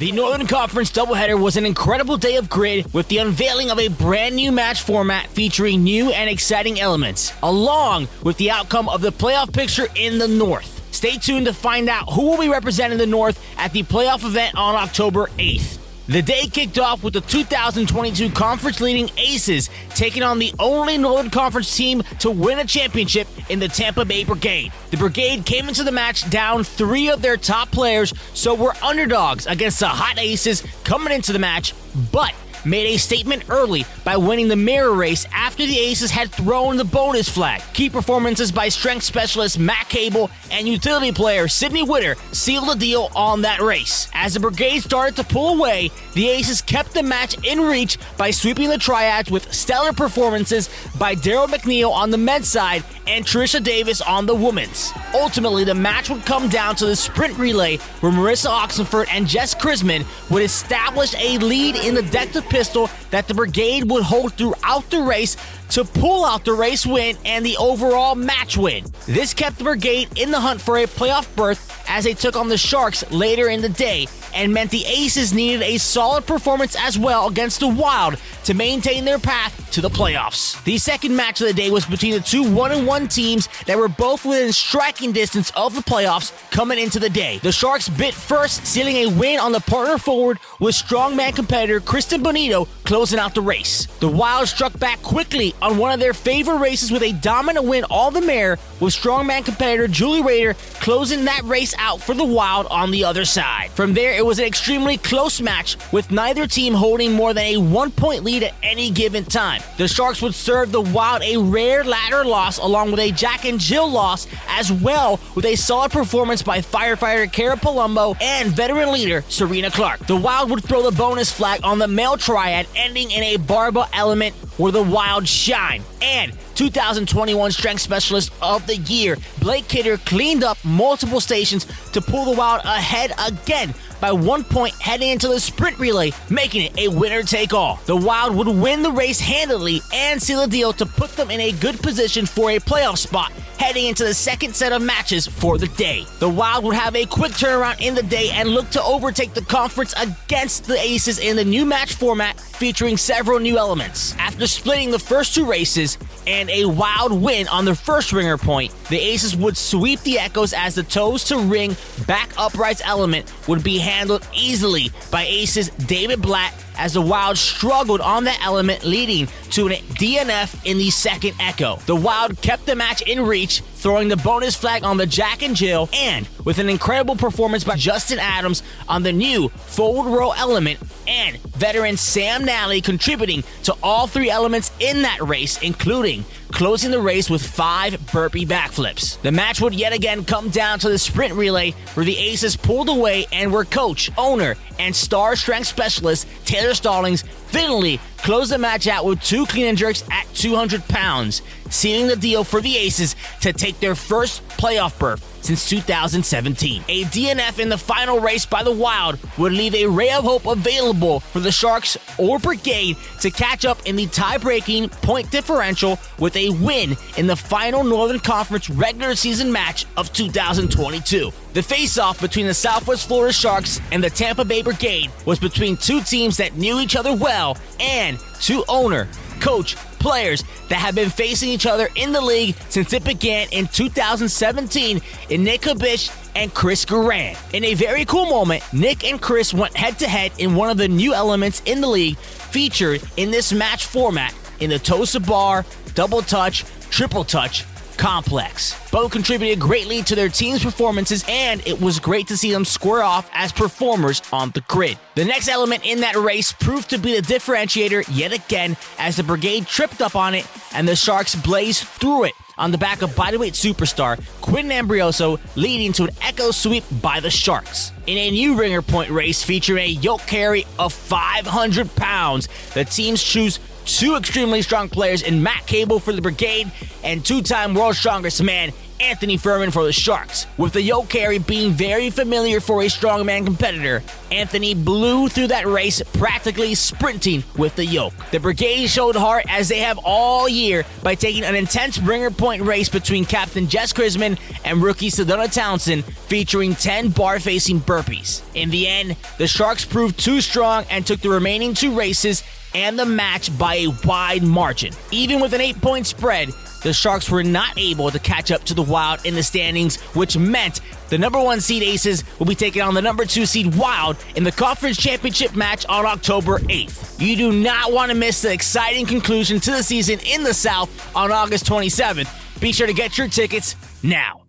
The Northern Conference doubleheader was an incredible day of grid with the unveiling of a brand new match format featuring new and exciting elements, along with the outcome of the playoff picture in the North. Stay tuned to find out who will be representing the North at the playoff event on October 8th. The day kicked off with the 2022 conference-leading Aces taking on the only Northern Conference team to win a championship in the Tampa Bay Brigade. The Brigade came into the match down 3 of their top players, so were underdogs against the hot Aces coming into the match, but made a statement early by winning the mirror race after the Aces had thrown the bonus flag. Key performances by strength specialist Matt Cable and utility player Sydney Witter sealed the deal on that race. As the Brigade started to pull away, the Aces kept the match in reach by sweeping the triads with stellar performances by Daryl McNeil on the men's side and Trisha Davis on the women's. Ultimately, the match would come down to the sprint relay where Marissa Oxenford and Jess Krisman would establish a lead in the deck of pistol that the Brigade would hold throughout the race to pull out the race win and the overall match win. This kept the Brigade in the hunt for a playoff berth as they took on the Sharks later in the day, and meant the Aces needed a solid performance as well against the Wild to maintain their path to the playoffs. The second match of the day was between the two 1-1 teams that were both within striking distance of the playoffs coming into the day. The Sharks bit first, sealing a win on the partner forward with strongman competitor Kristen Bonito closing out the race. The Wild struck back quickly on one of their favorite races with a dominant win all the mare, with strongman competitor Julie Rader closing that race out for the Wild on the other side. From there, it was an extremely close match, with neither team holding more than a 1-point lead at any given time. The Sharks would serve the Wild a rare ladder loss along with a Jack and Jill loss, as well with a solid performance by firefighter Cara Palumbo and veteran leader Serena Clark. The Wild would throw the bonus flag on the male triad, ending in a Barba element where the Wild shine. And 2021 Strength Specialist of the Year, Blake Kidder, cleaned up multiple stations to pull the Wild ahead again by 1 point heading into the sprint relay, making it a winner-take-all. The Wild would win the race handily and seal the deal to put them in a good position for a playoff spot heading into the second set of matches for the day. The Wild would have a quick turnaround in the day and look to overtake the conference against the Aces in the new match format featuring several new elements. After splitting the first 2 races and a Wild win on their first ringer point, the Aces would sweep the Echoes as the toes to ring back uprights element would be handled easily by Aces David Blatt, as the Wild struggled on that element, leading to an DNF in the second Echo. The Wild kept the match in reach, throwing the bonus flag on the Jack and Jill, and with an incredible performance by Justin Adams on the new forward row element, and veteran Sam Nally contributing to all 3 elements in that race, including closing the race with 5 burpee backflips. The match would yet again come down to the sprint relay, where the Aces pulled away and where coach, owner, and star strength specialist Taylor Stallings finally closed the match out with 2 clean and jerks at 200 pounds, sealing the deal for the Aces to take their first playoff berth since 2017. A DNF in the final race by the Wild would leave a ray of hope available for the Sharks or Brigade to catch up in the tie-breaking point differential with a win in the final Northern Conference regular season match of 2022. The face-off between the Southwest Florida Sharks and the Tampa Bay Brigade was between 2 teams that knew each other well and 2 owner, coach, players that have been facing each other in the league since it began in 2017 in Nick Habish and Chris Garand. In a very cool moment, Nick and Chris went head-to-head in one of the new elements in the league featured in this match format in the Tosa Bar, Double Touch, Triple Touch complex. Both contributed greatly to their team's performances, and it was great to see them square off as performers on the grid. The next element in that race proved to be the differentiator yet again, as the Brigade tripped up on it and the Sharks blazed through it on the back of bodyweight superstar Quinn Ambrioso, leading to an Echo sweep by the Sharks. In a new ringer point race featuring a yoke carry of 500 pounds, the teams choose 2 extremely strong players in Matt Cable for the Brigade and 2-time World's Strongest Man Anthony Furman for the Sharks. With the yoke carry being very familiar for a strongman competitor, Anthony blew through that race, practically sprinting with the yoke. The Brigade showed heart as they have all year by taking an intense bringer point race between Captain Jess Chrisman and rookie Sedona Townsend, featuring 10 bar-facing burpees. In the end, the Sharks proved too strong and took the remaining 2 races and the match by a wide margin. Even with an 8-point spread, the Sharks were not able to catch up to the Wild in the standings, which meant the number 1 seed Aces will be taking on the number 2 seed Wild in the Conference Championship match on October 8th. You do not want to miss the exciting conclusion to the season in the South on August 27th. Be sure to get your tickets now.